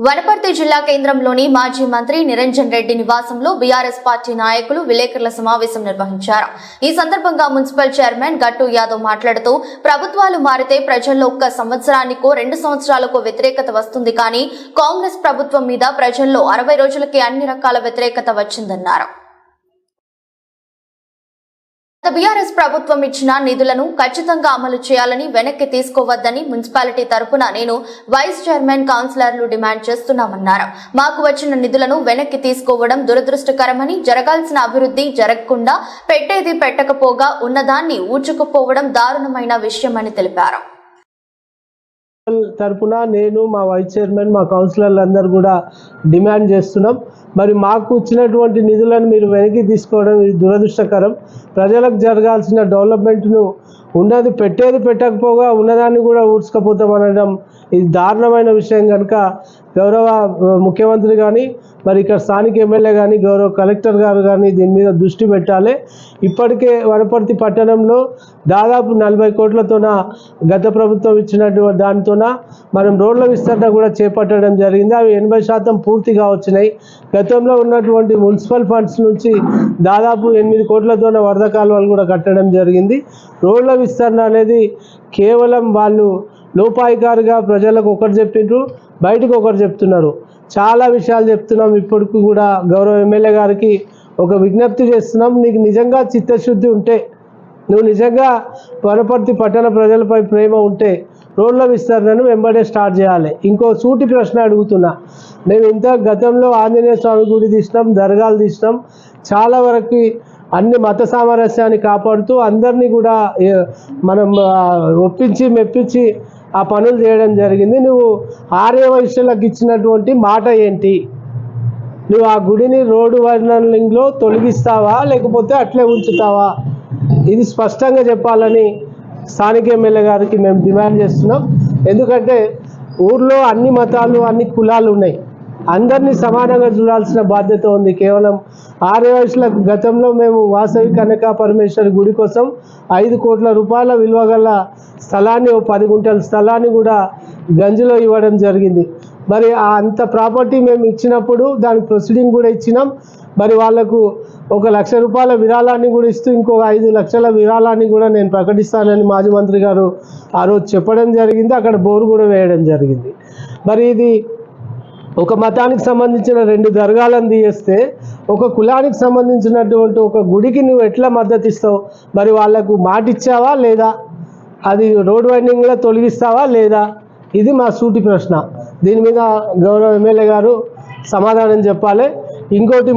వనపర్తి జిల్లా కేంద్రంలోని మాజీ మంత్రి నిరంజన్ రెడ్డి నివాసంలో బీఆర్ఎస్ పార్టీ నాయకులు విలేకరుల సమావేశం నిర్వహించారు. ఈ సందర్భంగా మున్సిపల్ చైర్మన్ గట్టు యాదవ్ మాట్లాడుతూ ప్రభుత్వాలు మారితే ప్రజల్లో 1 సంవత్సరానికో 2 సంవత్సరాలకు వ్యతిరేకత వస్తుంది, కానీ కాంగ్రెస్ ప్రభుత్వం మీద ప్రజల్లో 60 రోజులకే అన్ని రకాల వ్యతిరేకత వచ్చిందన్నారు. బీఆర్ఎస్ ప్రభుత్వం ఇచ్చిన నిధులను ఖచ్చితంగా అమలు చేయాలని, వెనక్కి తీసుకోవద్దని మున్సిపాలిటీ తరపున నేను వైస్ చైర్మన్ కౌన్సిలర్లు డిమాండ్ చేస్తున్నామన్నారు. మాకు వచ్చిన నిధులను వెనక్కి తీసుకోవడం దురదృష్టకరమని, జరగాల్సిన అభివృద్ధి జరగకుండా పెట్టేది పెట్టకపోగా ఉన్నదాన్ని ఊచుకుపోవడం దారుణమైన విషయమని తెలిపారు. తరపున నేను మా వైస్ చైర్మన్ మా కౌన్సిలర్లు అందరూ కూడా డిమాండ్ చేస్తున్నాం. మరి మాకు ఇచ్చినటువంటి నిధులను మీరు వెనక్కి తీసుకోవడం ఇది దురదృష్టకరం. ప్రజలకు జరగాల్సిన డెవలప్మెంట్ను ఉన్నది పెట్టేది పెట్టకపోగా ఉన్నదాన్ని కూడా ఊడ్చుకపోతామనడం ఇది దారుణమైన విషయం. కనుక గౌరవ ముఖ్యమంత్రి కానీ, మరి ఇక్కడ స్థానిక ఎమ్మెల్యే కానీ, గౌరవ కలెక్టర్ గారు కానీ దీని మీద దృష్టి పెట్టాలి. ఇప్పటికే వనపర్తి పట్టణంలో దాదాపు 40 కోట్లతోన గత ప్రభుత్వం ఇచ్చినటువంటి దానితోన మనం రోడ్ల విస్తరణ కూడా చేపట్టడం జరిగింది. అవి 80% పూర్తిగా వచ్చినాయి. గతంలో ఉన్నటువంటి మున్సిపల్ ఫండ్స్ నుంచి దాదాపు 8 కోట్లతోన వరద కాలువలు కూడా కట్టడం జరిగింది. రోడ్ల విస్తరణ అనేది కేవలం వాళ్ళు లోపాయికారుగా ప్రజలకు ఒకటి చెప్పిండ్రు, బయటకు ఒకటి చెప్తున్నారు. చాలా విషయాలు చెప్తున్నాం. ఇప్పటికి కూడా గౌరవ ఎమ్మెల్యే గారికి ఒక విజ్ఞప్తి చేస్తున్నాం. నీకు నిజంగా చిత్తశుద్ధి ఉంటే, నువ్వు నిజంగా వనపర్తి పట్టణ ప్రజలపై ప్రేమ ఉంటే రోడ్ల విస్తరణను వెంబడే స్టార్ట్ చేయాలి. ఇంకో సూటి ప్రశ్న అడుగుతున్నా. మేము ఇంత గతంలో ఆంజనేయ స్వామి గుడి తీసినాం, దర్గాలు తీసినాం, చాలా వరకు అన్ని మత సామరస్యాన్ని కాపాడుతూ అందరినీ కూడా మనం ఒప్పించి మెప్పించి ఆ పనులు చేయడం జరిగింది. నువ్వు ఆర్యవైశ్యులకు ఇచ్చినటువంటి మాట ఏంటి? నువ్వు ఆ గుడిని రోడ్డు వర్ణలింగ్లో తొలగిస్తావా లేకపోతే అట్లే ఉంచుతావా? ఇది స్పష్టంగా చెప్పాలని స్థానిక ఎమ్మెల్యే గారికి మేము డిమాండ్ చేస్తున్నాం. ఎందుకంటే ఊర్లో అన్ని మతాలు అన్ని కులాలు ఉన్నాయి, అందరినీ సమానంగా చూడాల్సిన బాధ్యత ఉంది. కేవలం ఆర్యవైశ్యులకు గతంలో మేము వాసవి కనక పరమేశ్వరి గుడి కోసం 5 కోట్ల రూపాయల విలువ గల స్థలాన్ని, 10 గుంటల స్థలాన్ని కూడా గంజిలో ఇవ్వడం జరిగింది. మరి అంత ప్రాపర్టీ మేము ఇచ్చినప్పుడు దానికి ప్రొసీడింగ్ కూడా ఇచ్చినాం. మరి వాళ్లకు 1 లక్ష రూపాయల విరాళాన్ని కూడా ఇస్తూ ఇంకో 5 లక్షల విరాళాన్ని కూడా నేను ప్రకటిస్తానని మాజీ మంత్రి గారు ఆ రోజు చెప్పడం జరిగింది. అక్కడ బోరు కూడా వేయడం జరిగింది. మరి ఇది ఒక మతానికి సంబంధించిన 2 దర్గాలను తీయేస్తే ఒక కులానికి సంబంధించినటువంటి ఒక గుడికి నువ్వు ఎట్లా మద్దతు ఇస్తావు? మరి వాళ్లకు మాట ఇచ్చావా లేదా? అది రోడ్ వైండింగ్లో తొలగిస్తావా లేదా? ఇది మా సూటి ప్రశ్న. దీని మీద గౌరవ ఎమ్మెల్యే గారు సమాధానం చెప్పాలి. ఇంకోటి